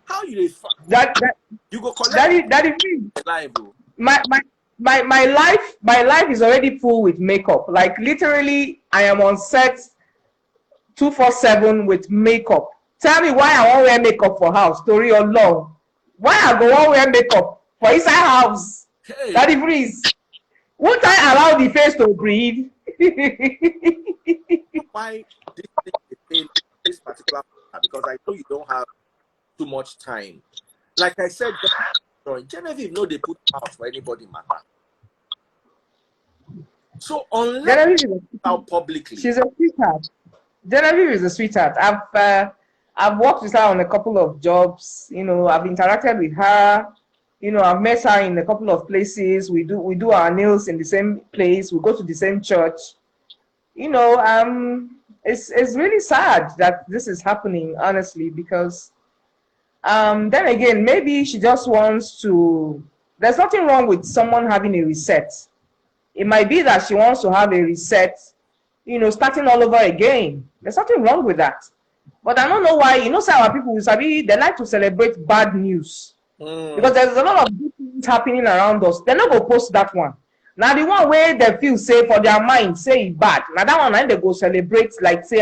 How you that you go collect that is liable? My life is already full with makeup. Like literally, I am on set 247 with makeup. Tell me why I won't wear makeup for house, story or long. Why I go won't wear makeup for inside house? Hey, That is freeze. Won't I allow the face to breathe? why this thing is in this particular matter? Because I know you don't have too much time. Like I said, Genevieve, no, they put out for anybody matter. So unless out publicly, she's a sweetheart. Genevieve is a sweetheart. I've worked with her on a couple of jobs. You know, I've interacted with her. You know, I've met her in a couple of places. We do our nails in the same place. We go to the same church. You know, it's really sad that this is happening, honestly, because then again, maybe she just wants to. There's nothing wrong with someone having a reset. It might be that she wants to have a reset, you know, starting all over again. There's nothing wrong with that. But I don't know why, you know, some our people, they like to celebrate bad news. Because there's a lot of good things happening around us. They're not going to post that one. Now, the one where they feel safe for their mind, say it bad. Now, that one, they go celebrate, like, say,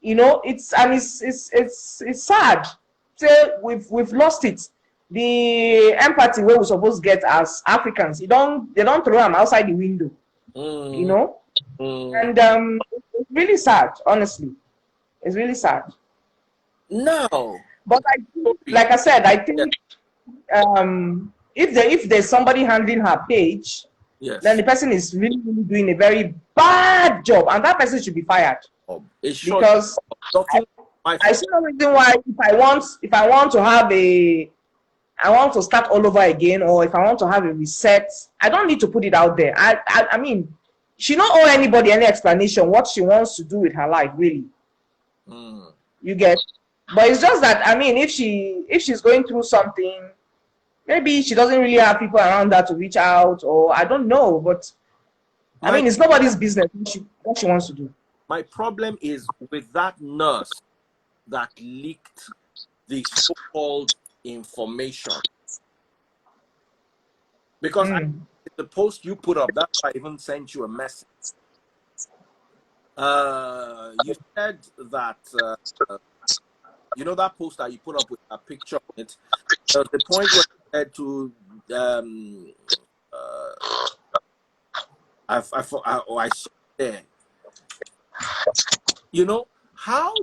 you know, it's sad. Say, we've lost it. The empathy where we're supposed to get as Africans, they don't throw them outside the window, you know. And it's really sad, honestly. It's really sad. No, but I think, like I said, I think if there's somebody handling her page, yes, then the person is really doing a very bad job, and that person should be fired. Because I see no reason why if I want to have I want to start all over again, or if I want to have a reset, I don't need to put it out there. I mean, she don't owe anybody any explanation what she wants to do with her life, really. You get, but it's just that, I mean, if she's going through something, maybe she doesn't really have people around her to reach out, or I don't know. But I mean, it's nobody's business what she wants to do. My problem is with that nurse that leaked the so-called information, because the post you put up, that's why I even sent you a message. You said that you know that post that you put up with a picture on it. The point was said to I saw there. You know how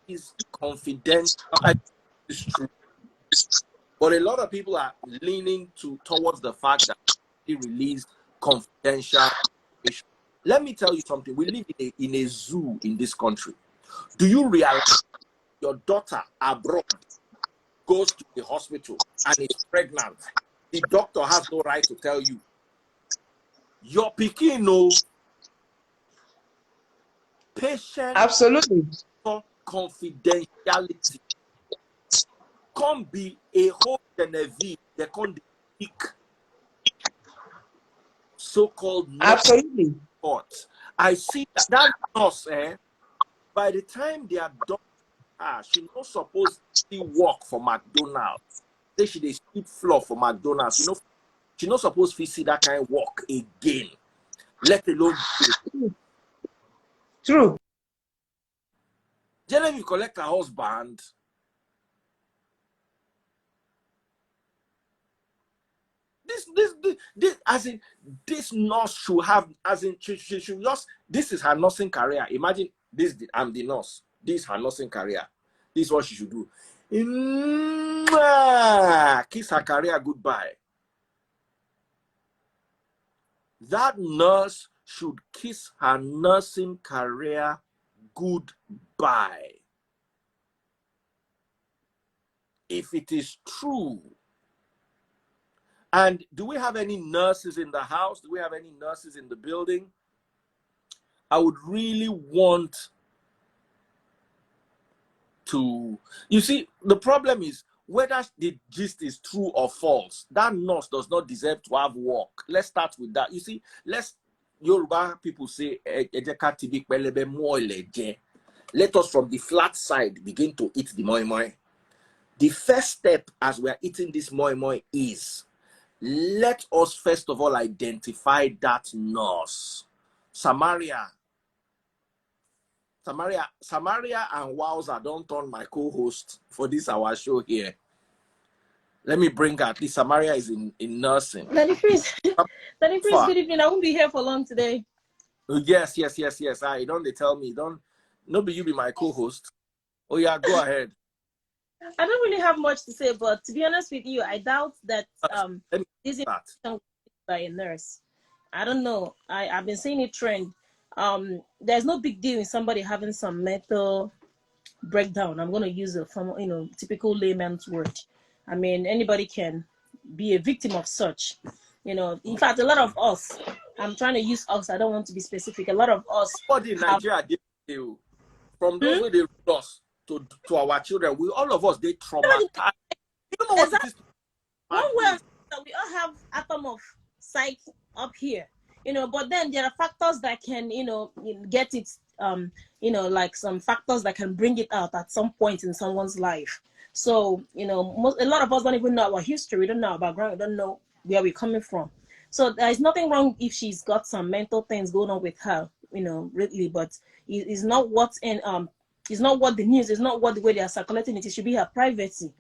is confidential? It's true. But a lot of people are leaning towards the fact that he released confidential information. Let me tell you something. We live in a zoo in this country. Do you realize your daughter abroad goes to the hospital and is pregnant? The doctor has no right to tell you. Your pikin knows patient absolutely confidentiality. Can't be a whole Genevieve. They can't speak so-called absolutely. I see that nurse, by the time they are done, she's not supposed to work for McDonald's. They should sweep floor for McDonald's. You know, she's not supposed to see that kind of work again, let alone true. Genevieve collect her husband. This as in this nurse should have, as in she should just, this is her nursing career. Imagine this, I'm the nurse. This is her nursing career. This is what she should do. Kiss her career goodbye. That nurse should kiss her nursing career goodbye. If it is true. And do we have any nurses in the house? Do we have any nurses in the building? I would really want to, you see, the problem is whether the gist is true or false, that nurse does not deserve to have work. Let's start with that. You see, Yoruba people say, Let us from the flat side begin to eat the moi moi. The first step as we are eating this moi moi is, let us first of all identify that nurse. Samaria and Wowza don't turn my co-host for this our show here. Let me bring her. At least Samaria is in nursing. Daddy Freeze, Daddy Freeze, good evening. I won't be here for long today. Yes. I don't they tell me, don't nobody you be my co-host. Oh yeah, go ahead. I don't really have much to say, but to be honest with you, I doubt that this is by a nurse. I don't know. I've been seeing it trend. There's no big deal in somebody having some mental breakdown. I'm going to use a typical layman's word. I mean, anybody can be a victim of such. In fact, a lot of us, I'm trying to use us, I don't want to be specific. A lot of us. Somebody in Nigeria did from those who they lost to our children, all of us, they traumatized. You don't know what it is. One way that we all have atom of psych up here, but then there are factors that can, get it, like some factors that can bring it out at some point in someone's life. So, a lot of us don't even know our history. We don't know our background. We don't know where we're coming from. So there's nothing wrong if she's got some mental things going on with her, really, but it's not what's in, it's not what the news, it's not what the way they are circulating it. It should be her privacy.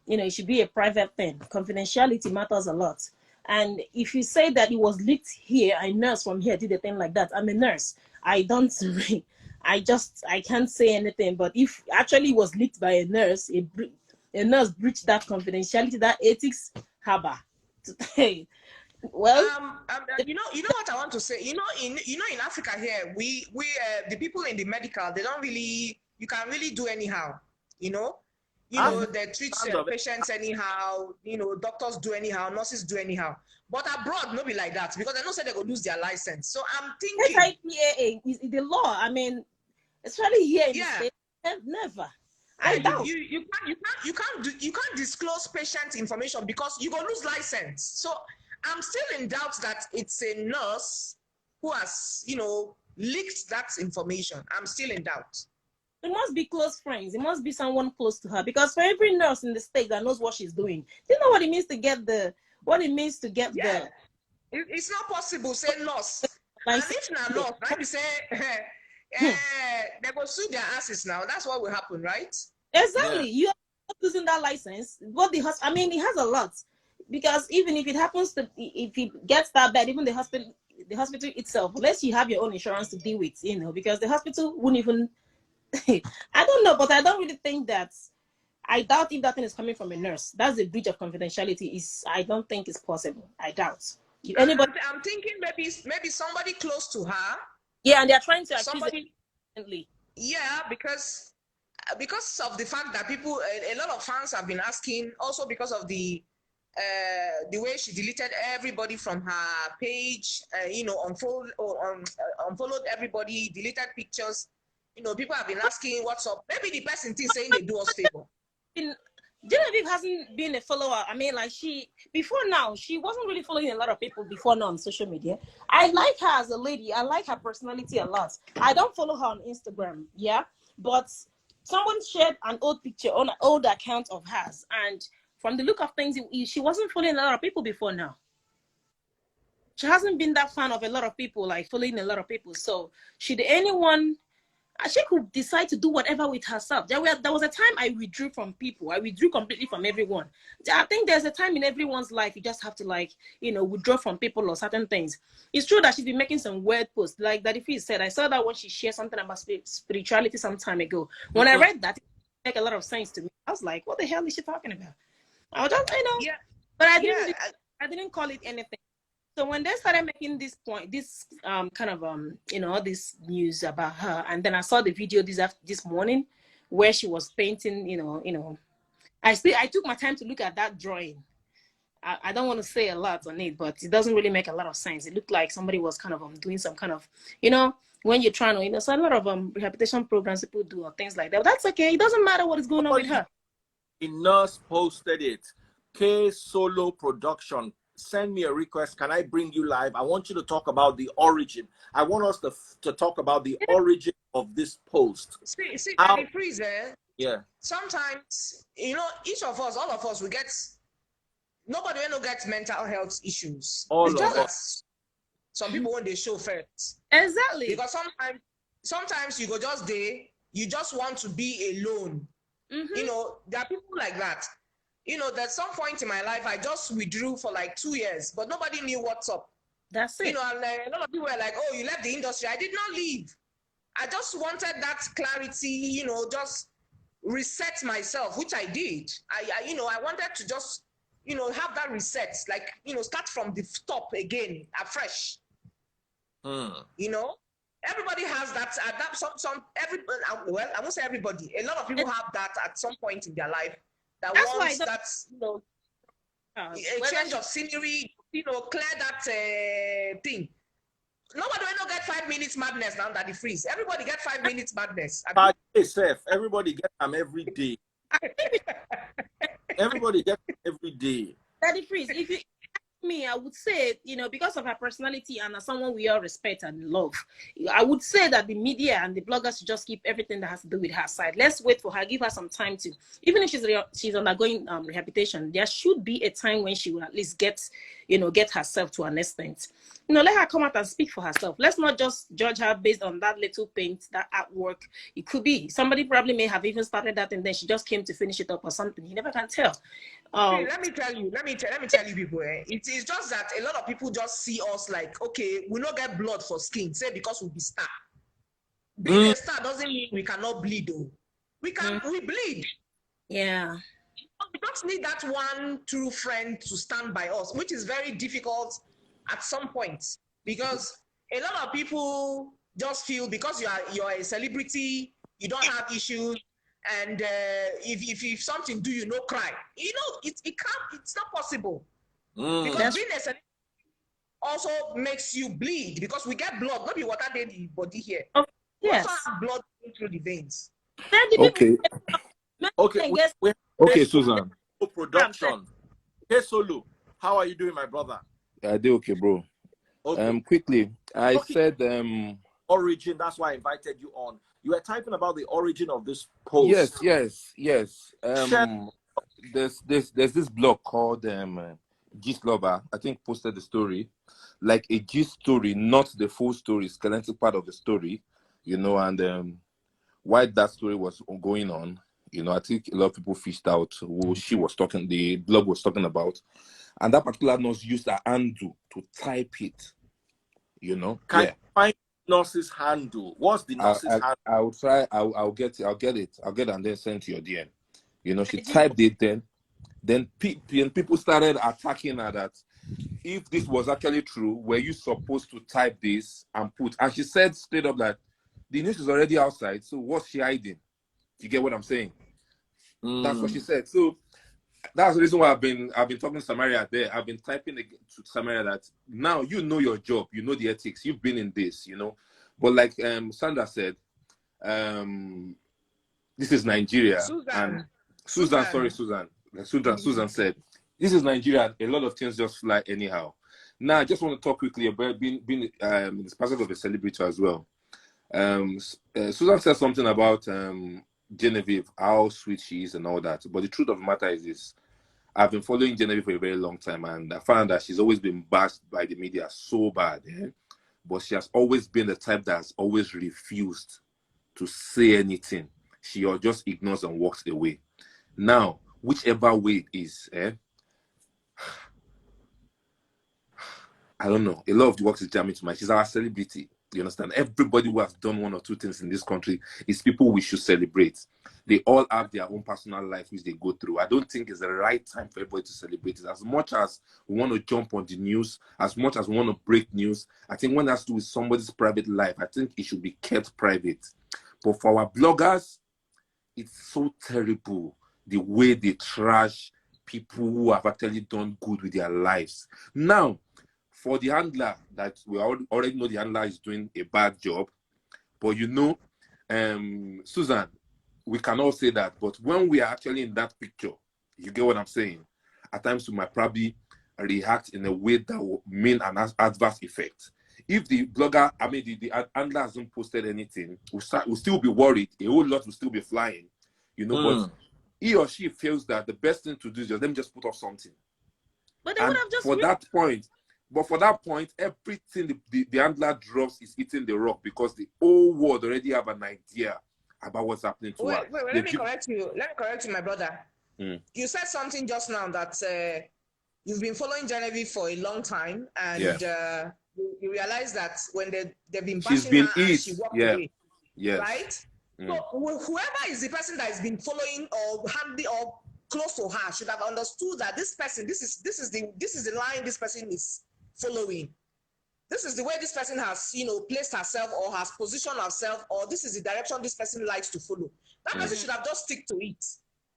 It should be a private thing. Confidentiality matters a lot. And if you say that it was leaked here, a nurse from here did a thing like that. I'm a nurse. I can't say anything. But if actually it was leaked by a nurse, a nurse breached that confidentiality, that ethics, haba. Well, you know what I want to say. In Africa here, we the people in the medical, they don't really, you can really do anyhow. They treat patients anyhow. Doctors do anyhow, nurses do anyhow. But abroad, not be like that, because they don't say they go lose their license. So I'm thinking, HIPAA is the law. I mean, especially here in the States, never. I doubt you can't disclose patient information because you go lose license. So I'm still in doubt that it's a nurse who has leaked that information. I'm still in doubt. It must be close friends. It must be someone close to her, because for every nurse in the state that knows what she's doing, do you know what it means to get the It's not possible. Say nurse, and if not nurse, right? You say they go sue their asses now. That's what will happen, right? Exactly. You are losing that license. What the hospital? I mean, it has a lot, because even if it happens if it gets that bad, even the hospital itself, unless you have your own insurance to deal with, because the hospital wouldn't even. I don't know, but I don't really think that. I doubt if that thing is coming from a nurse. That's a breach of confidentiality. I don't think it's possible. I doubt. Anybody? I'm thinking maybe somebody close to her. Yeah, and they're trying to accuse it. Yeah, because of the fact that people, a lot of fans have been asking, also because of the way she deleted everybody from her page, unfollowed everybody, deleted pictures. People have been asking what's up. Maybe the person is saying they do us favor. Genevieve hasn't been a follower. I mean, like before now, she wasn't really following a lot of people before now on social media. I like her as a lady. I like her personality a lot. I don't follow her on Instagram, but someone shared an old picture on an old account of hers, and from the look of things, she wasn't following a lot of people before now. She hasn't been that fan of a lot of people, like following a lot of people. So should anyone, she could decide to do whatever with herself. There was a time I withdrew from people. I withdrew completely from everyone. I think there's a time in everyone's life you just have to withdraw from people or certain things. It's true that she's been making some weird posts. Like Daddy Fee said, I saw that when she shared something about spirituality some time ago. When I read that, it made a lot of sense to me. I was like, what the hell is she talking about? I was just, but I didn't call it anything. So when they started making this this news about her, and then I saw the video this morning where she was painting, I took my time to look at that drawing. I don't want to say a lot on it, but it doesn't really make a lot of sense. It looked like somebody was kind of doing some kind of, when you're trying to, so a lot of rehabilitation programs people do or things like that. But that's okay. It doesn't matter what is going on with her. The nurse posted it. K Solo Production. Send me a request. Can I bring you live? I want you to talk about the origin. I want us to talk about the origin of this post. See, How? Daddy Freeze, Yeah. sometimes, each of us, all of us, we get, nobody will get mental health issues. All It's of just that us. some people, when they show first. Exactly. Because sometimes you go just there, you just want to be alone. There are people like that. There's some point in my life, I just withdrew for like 2 years, but nobody knew what's up. That's it. And a lot of people were like, oh, you left the industry. I did not leave. I just wanted that clarity, just reset myself, which I did. I wanted to just, have that reset, like, start from the top again, afresh. Everybody has that. Well, I won't say everybody. A lot of people have that at some point in their life. That That's wants why that, a change of scenery, clear that thing. Nobody will not get 5 minutes madness now that the freeze. Everybody get 5 minutes madness. Everybody get them every day. Everybody get them every day. Daddy Freeze, if you ask me, I would say, because of her personality and as someone we all respect and love, I would say that the media and the bloggers should just keep everything that has to do with her side. Let's wait for her, give her some time to, even if she's undergoing rehabilitation, there should be a time when she will at least get herself to an extent. Let her come out and speak for herself. Let's not just judge her based on that little paint, that artwork. It could be somebody probably may have even started that and then she just came to finish it up or something. You never can tell. Let me tell you, people. It's just that a lot of people just see us like, okay, we don't get blood for skin, say because we be star. Being a star doesn't mean we cannot bleed, though. We bleed. Yeah. We just need that one true friend to stand by us, which is very difficult at some point, because a lot of people just feel because you're a celebrity, you don't have issues, and if something do, cry. It's not possible. Because being a celebrity also makes you bleed, because we get blood, not be water in the body here. Yes. We also have blood through the veins. Okay, Okay, Susan. Production. Hey, Solo, how are you doing, my brother? I do okay, bro. Okay. Quickly, I said origin. That's why I invited you on. You were typing about the origin of this post. Yes. There's this blog called Gist Lover. I think posted the story, like a gist story, not the full story, skeletal part of the story, and why that story was going on. I think a lot of people fished out who the blog was talking about. And that particular nurse used a handle to type it, Can you find nurse's handle? What's the nurse's handle? I'll try. I'll get it. I'll get it and then send to your DM. She typed it then people started attacking her that if this was actually true, were you supposed to type this and put? And she said straight up that the news is already outside, so what's she hiding? You get what I'm saying? That's what she said. So that's the reason why I've been talking to Samaria there. I've been typing to Samaria that now you know your job, you know the ethics, you've been in this, But like Sandra said, this is Nigeria. Susan said, this is Nigeria. A lot of things just fly anyhow. Now I just want to talk quickly about being in this passage of a celebrity as well. Susan said something about Genevieve, how sweet she is and all that. But the truth of the matter is this. I've been following Genevieve for a very long time, and I found that she's always been bashed by the media so bad. But she has always been the type that has always refused to say anything. She just ignores and walks away. Now, whichever way it is, I don't know. A lot of the work is jamming to my. She's our celebrity. You understand? Everybody who has done one or two things in this country is people we should celebrate. They all have their own personal life which they go through. I don't think it's the right time for everybody to celebrate it. As much as we want to jump on the news, as much as we want to break news, I think when it has to do with somebody's private life, I think it should be kept private. But for our bloggers, it's so terrible the way they trash people who have actually done good with their lives. Now, for the handler, that we already know the handler is doing a bad job, but Susan, we can all say that, but when we are actually in that picture, you get what I'm saying? At times we might probably react in a way that will mean an adverse effect. if the blogger, I mean, the handler hasn't posted anything, we'll still be worried. A whole lot will still be flying, you know. But he or she feels that the best thing to do is just let me just put up something. But they would And have just for that point, everything the handler drops is eating the rock, because the whole world already have an idea about what's happening to her. Wait, let me correct you. Let me correct you, my brother. You said something just now that you've been following Genevieve for a long time, and you realize that when they've been bashing her and she walked away, right? So whoever is the person that has been following or handy or close to her should have understood that this person, this is the line this person is following. This is the way this person has, placed herself or has positioned herself, or this is the direction this person likes to follow. That person should have just stick to it.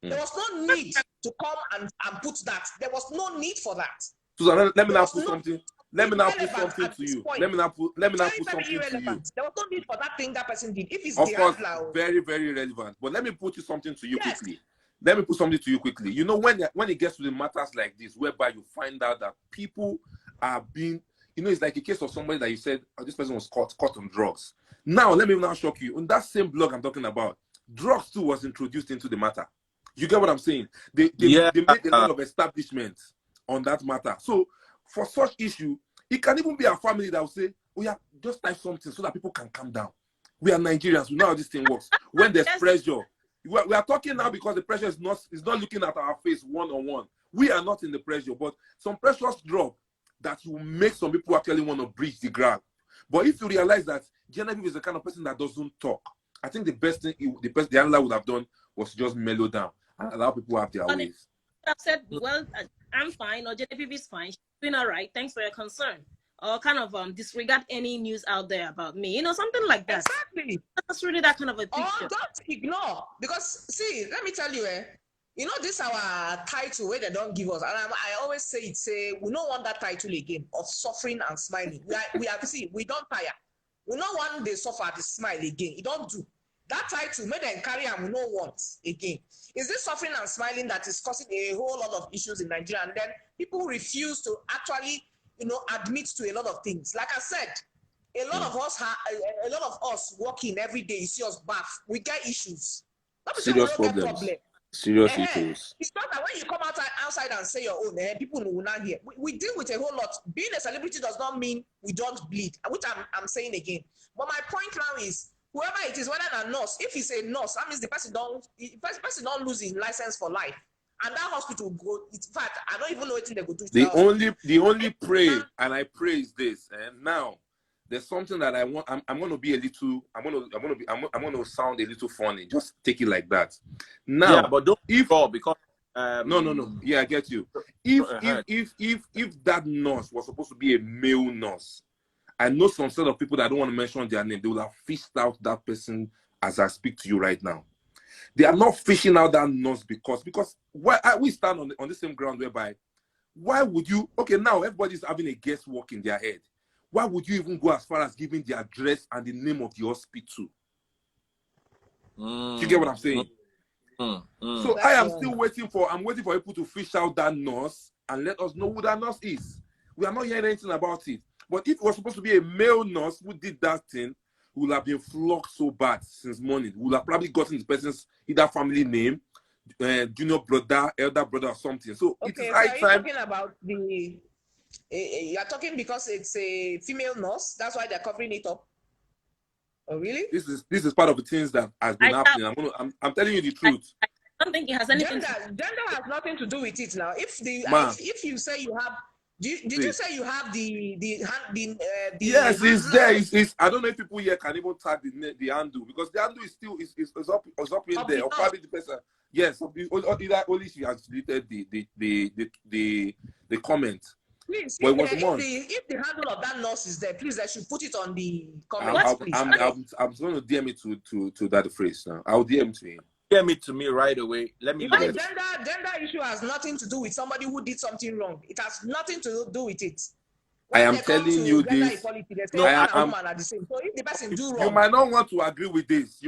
There was no need to come and put that. There was no need for that. Susan, let me now put something. Let me now put something to you. Let me now put something to you. There was no need for that thing that person did. If it's of course, very, very relevant. But let me put you something to you quickly. Let me put something to you quickly. You know, when it gets to the matters like this, whereby you find out that people are being, it's like a case of somebody that you said, oh, this person was caught on drugs. Now, let me now shock you. On that same blog I'm talking about, drugs too was introduced into the matter. You get what I'm saying? They made a lot of establishments on that matter. So for such issue, it can even be a family that will say, oh yeah, just type something so that people can calm down. We are Nigerians. We know how this thing works. When there's pressure, we are talking now because the pressure is not looking at our face one-on-one. We are not in the pressure, but some pressures drop that will make some people actually want to breach the ground. But if you realize that Genevieve is the kind of person that doesn't talk, I think the best thing the handler would have done was just mellow down and allow people to have their ways. I've said, well, I'm fine, or Genevieve is fine. She's doing all right. Thanks for your concern. Or kind of disregard any news out there about me. Something like that. Exactly. That's really that kind of a picture. Or don't ignore. Because, see, let me tell you, this our title where they don't give us. And I always say we don't want that title again of suffering and smiling. We don't tire. We don't want the suffer, the smile again. It don't do. That title, made them carry and we don't want again. Is this suffering and smiling that is causing a whole lot of issues in Nigeria? And then people refuse to actually, admit to a lot of things. Like I said, a lot of us working every day, you see us bath, we get issues. Serious problems. Serious issues. It's not that when you come outside and say your own, people will not hear. We deal with a whole lot. Being a celebrity does not mean we don't bleed, which I'm saying again. But my point now is, whoever it is, whether a nurse, if he's a nurse, that means the person don't lose his license for life. And that hospital go, in fact, I don't even know what they go do. The only pray, and I pray is this. And now there's something that I want. I'm going to be a little. I'm going to sound a little funny. Just take it like that. Now, but don't because no. Yeah, I get you. If that nurse was supposed to be a male nurse, I know some set of people that I don't want to mention their name. They will have fished out that person as I speak to you right now. They are not fishing out that nurse because we stand on the same ground whereby, why would you, okay, now everybody's having a guesswork in their head. Why would you even go as far as giving the address and the name of the hospital? Do you get what I'm saying? So I am still waiting for people to fish out that nurse and let us know who that nurse is. We are not hearing anything about it. But if it was supposed to be a male nurse who did that thing, who would have been flogged so bad since morning. We would have probably gotten the person's either family name, junior brother, elder brother, or something. So it is high time. Are you talking about you're talking because it's a female nurse? That's why they're covering it up. Oh, really? This is part of the things that has been happening. I'm telling you the truth. I don't think it has anything. Gender has nothing to do with it now. If you say you have. Did you say you have the yes, it's there. It's I don't know if people here can even tag the handle, because the handle is still is up in there, or probably the person. Yes, either only she has deleted the comment. Please, if the handle of that nurse is there, please, I should put it on the comment. I'm going to DM it to that phrase now. I'll DM to him. DM it to me right away. Let me. Gender issue has nothing to do with somebody who did something wrong. It has nothing to do with it. When I am telling you this. Equality, are the same. So if the person do wrong, you might not want to agree with this.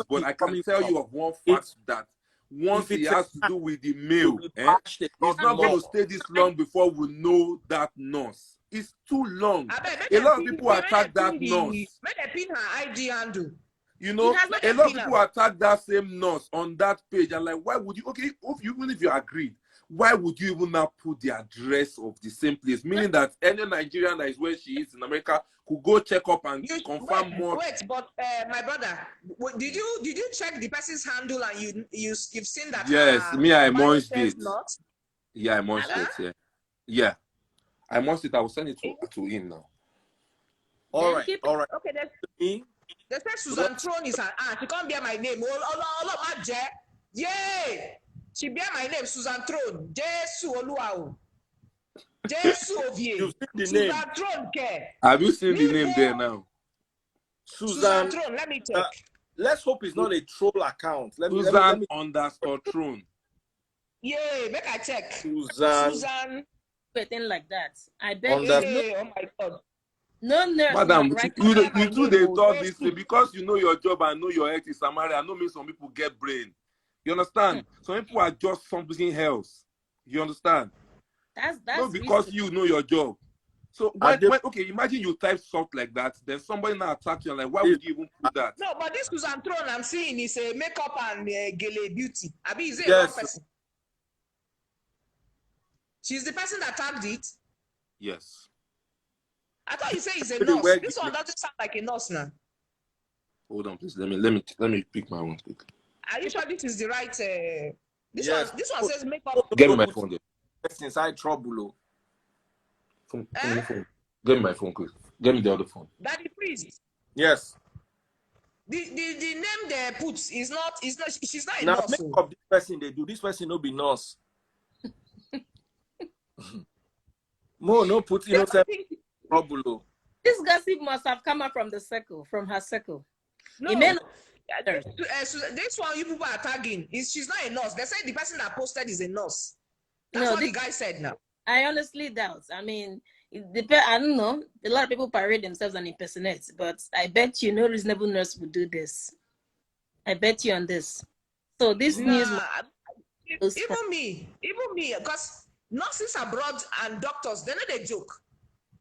But I can tell you of one fact that once it has to do with the male, it's not going to stay this long before we know that nurse. It's too long. I bet A lot of people attack that nurse. Make them pin her IG handle. You know, has not a lot of people attack that same nurse on that page. And like, why would you? Okay, even if you agreed, why would you even now put the address of the same place? Meaning that any Nigerian that is where she is in America could go check up and confirm more. Wait, but my brother, did you check the person's handle and you've seen that? Yes, me, I munched it. Not? Yeah, I munched it. Yeah, yeah, I munched it. I will send it to him now. All right. Okay, they said Susan Throne is her aunt. She can't bear my name. Oh, yay! She bear my name, Susan Throne. Jesu Oluwao. Jesu Ovie. You've seen the Susan name. Throne care. Have you seen the name there now? Susan Throne. Let me check. Let's hope it's not a troll account. Susan underscore Throne. Yay! Make I check. Susan. Anything like that. I bet. Hey, oh my God. No nurse. Madam, Right you too, they talk this way because you know your job and know your health is Samaria. I know mean some people get brain. You understand? Some people are just something else. You understand? That's not because risky. You know your job. So okay, imagine you type something like that, then somebody now attacks you and like, why would you even put that? No, but this Susan Throne I'm seeing is a makeup and gele beauty. Abi, is it yes. one person? She's the person that tagged it. Yes. I thought you say he's a nurse. This one doesn't sound like a nurse now. Hold on, please. Let me pick my one quick. Are you sure this is the right? This one says makeup. Get me my phone there. That's inside trouble. Phone. Get me my phone quick. Get me the other phone. Daddy, please. Yes. The name they put is not. She's not a now, nurse. Now make up this person they do. This person no be nurse. No put innocent. Trouble. This gossip must have come out from her circle. No, this one you people are tagging she's not a nurse. They say the person that posted is a nurse. That's what the guy said now. I honestly doubt. I mean, I don't know. A lot of people parade themselves and impersonate, but I bet you no reasonable nurse would do this. I bet you on this. So this news. Even me, because nurses abroad and doctors, they know they joke.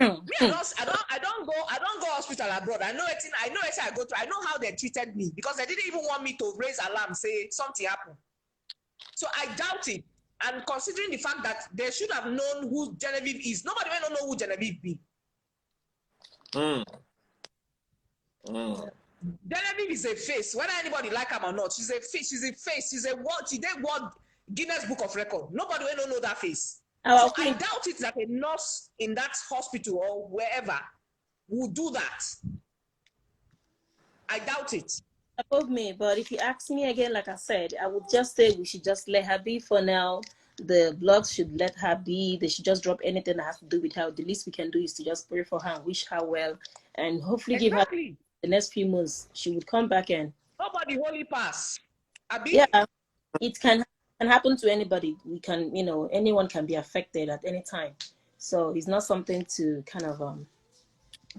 Me, I don't go hospital abroad. I know it I go to. I know how they treated me because they didn't even want me to raise alarm, say something happened. So I doubt it. And considering the fact that they should have known who Genevieve is, nobody will know who Genevieve be. Genevieve is a face, whether anybody like her or not. She's a face. She's a what? She did what Guinness Book of Record. Nobody will know that face. So I doubt it that a nurse in that hospital or wherever would do that. I doubt it. Above me, but if you ask me again, like I said, I would just say we should just let her be for now. The blogs should let her be. They should just drop anything that has to do with her. The least we can do is to just pray for her and wish her well, and hopefully give her the next few months. She would come back and nobody holy pass. Abi? Yeah, it can happen to anybody. We can, anyone can be affected at any time. So it's not something to kind of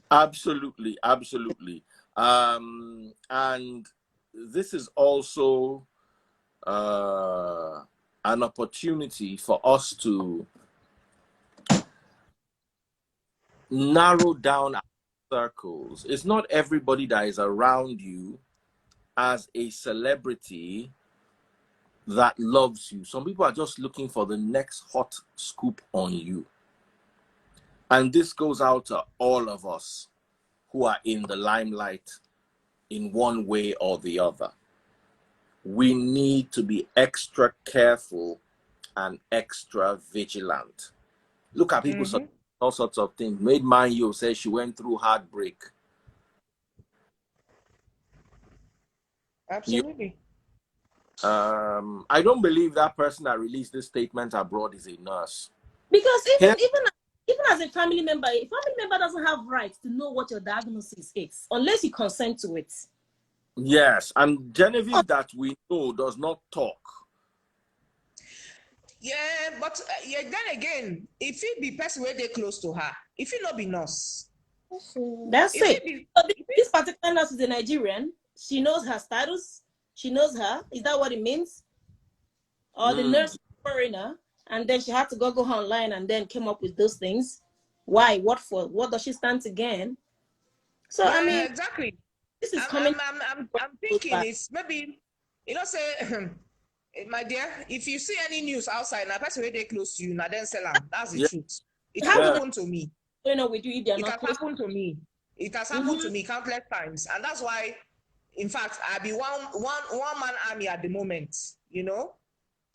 Absolutely. And this is also an opportunity for us to narrow down our circles. It's not everybody that is around you as a celebrity that loves you. Some people are just looking for the next hot scoop on you. And this goes out to all of us who are in the limelight in one way or the other. We need to be extra careful and extra vigilant. Look at people saying all sorts of things. Maid Manyo says she went through heartbreak. Absolutely. I don't believe that person that released this statement abroad is a nurse. Because even as a family member doesn't have rights to know what your diagnosis is unless you consent to it. Yes, and Genevieve that we know does not talk. Yeah, but then again, if it be person where they close to her, if it not be nurse. That's it. So this particular nurse is a Nigerian. She knows her status. She knows her. Is that what it means? Or the nurse is a foreigner, and then she had to go online and then came up with those things. Why? What for? What does she stand to gain? So Yeah, I mean, exactly. this is I'm, coming I'm, I'm, I'm close thinking by. it's maybe, say, my dear, if you see any news outside, now person where they close to you, now then sell them. That's the Yeah. truth. It has How do Yeah. happened to me. they know with you if they are It not has close? happened to me. It has happened to me countless times, and that's why, in fact, I be one man army at the moment.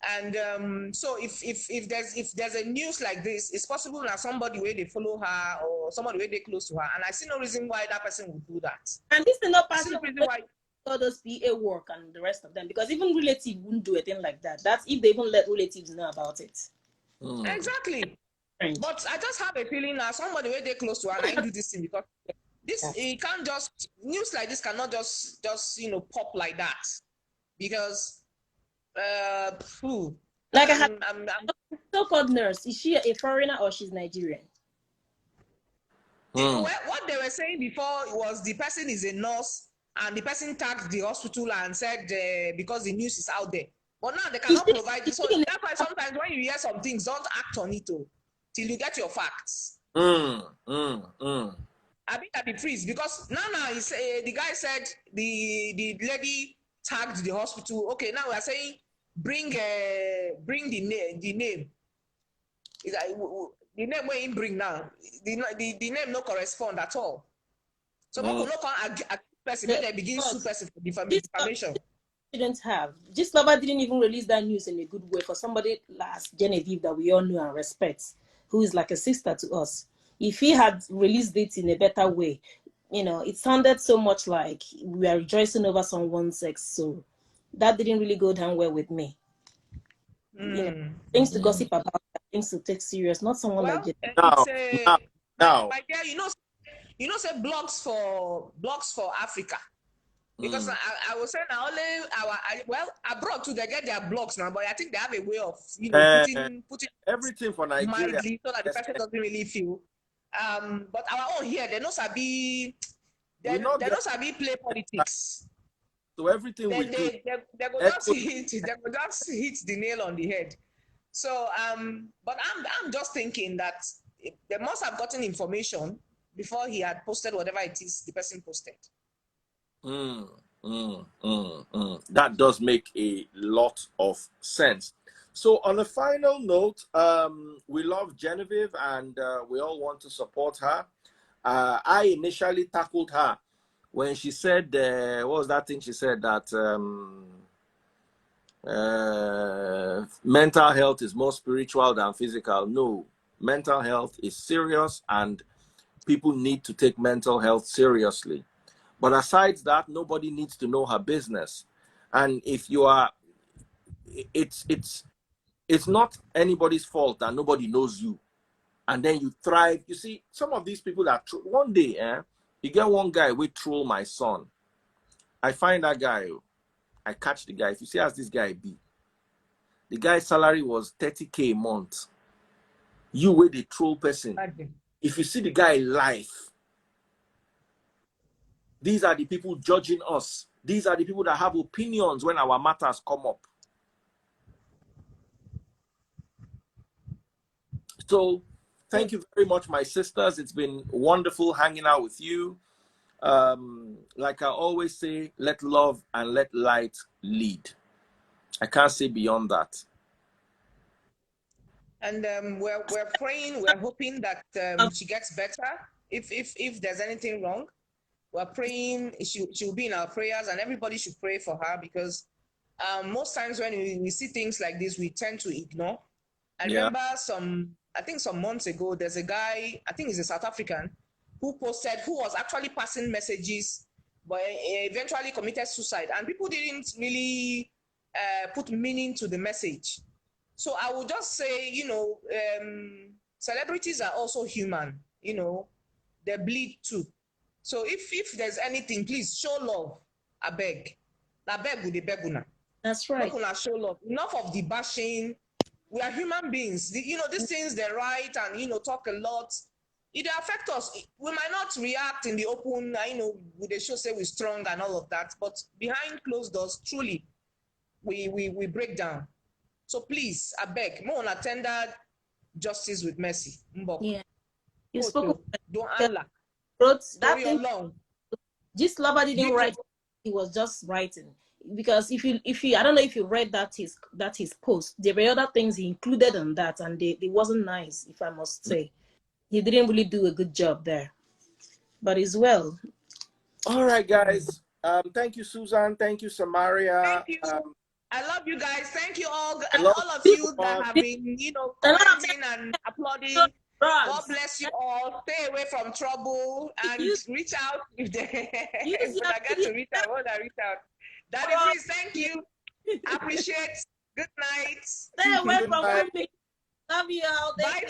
And so if there's a news like this, it's possible that somebody where they follow her or somebody where they close to her, and I see no reason why that person would do that. And this is not I see no possible. reason why. All those PA work and the rest of them, because even relative wouldn't do a thing like that. That's if they even let relatives know about it. Exactly. Strange. But I just have a feeling that somebody where they close to her and I do this thing because this it can't just news like this cannot just pop like that because Like I had I'm so-called nurse. Is she a foreigner or she's Nigerian? what they were saying before was the person is a nurse and the person tagged the hospital and said because the news is out there. But now they cannot provide it. So that's why sometimes when you hear some things, don't act on it till you get your facts. I think that be freeze because now the guy said the lady tagged the hospital. Okay, now we are saying bring the name. The name where he bring now the name no correspond at all. So people no can person when they begin sue person for defamation. Didn't have. This lover didn't even release that news in a good way for somebody like Genevieve that we all know and respect, who is like a sister to us. If he had released it in a better way, it sounded so much like we are rejoicing over someone's sex. So that didn't really go down well with me. Things to gossip about, things to take serious, not someone like Genevieve. It's now. my dear, say blogs for Africa. Because I was saying abroad too they get their blogs now, but I think they have a way of putting everything for Nigeria mildly so that the person doesn't really feel. But our own here, they know sabi play politics. So everything we do, they go just hit the nail on the head. So but I'm just thinking that they must have gotten information before he had posted whatever it is the person posted. That does make a lot of sense. So on a final note, we love Genevieve and we all want to support her. I initially tackled her when she said, what was that thing she said, that mental health is more spiritual than physical. No, mental health is serious and people need to take mental health seriously. But aside that, nobody needs to know her business. And if you are, it's not anybody's fault that nobody knows you. And then you thrive. You see, some of these people that one day, you get one guy will troll my son. I find that guy, I catch the guy. If you see as this guy be, the guy's salary was 30K a month. You were the troll person. If you see the guy live, these are the people judging us. These are the people that have opinions when our matters come up. So thank you very much, my sisters. It's been wonderful hanging out with you. Like I always say, let love and let light lead. I can't say beyond that. And we're praying, we're hoping that she gets better. If there's anything wrong, we're praying she'll be in our prayers, and everybody should pray for her because most times when we see things like this, we tend to ignore. I remember I think some months ago, there's a guy, I think he's a South African, who was actually passing messages, but eventually committed suicide. And people didn't really put meaning to the message. So I would just say, celebrities are also human, they bleed too. So if there's anything, please show love. I beg. I beg with the beguna. That's right. Show love. Enough of the bashing. We are human beings. These things they write and talk a lot. It affect us. We might not react in the open, with the show say we're strong and all of that, but behind closed doors, truly, we break down. So please, I beg, more unattended justice with mercy. Yeah. He spoke. Don't Allah. Wrote that Story thing. alone. This lover didn't write. He was just writing, because if you I don't know if you read his post. There were other things he included on that, and they wasn't nice, if I must say. He didn't really do a good job there, but it's well. All right, guys. Thank you, Susan. Thank you, Samaria. Thank you. I love you guys. Thank you all, I and love all of you that have been, A lot of commenting and applauding. God drugs. bless you all. Stay away from trouble and reach out if they if I get to reach out. When I reach out, Daddy, please, thank you. Appreciate. Good night. Stay away Good from night. women. Love you all. Bye.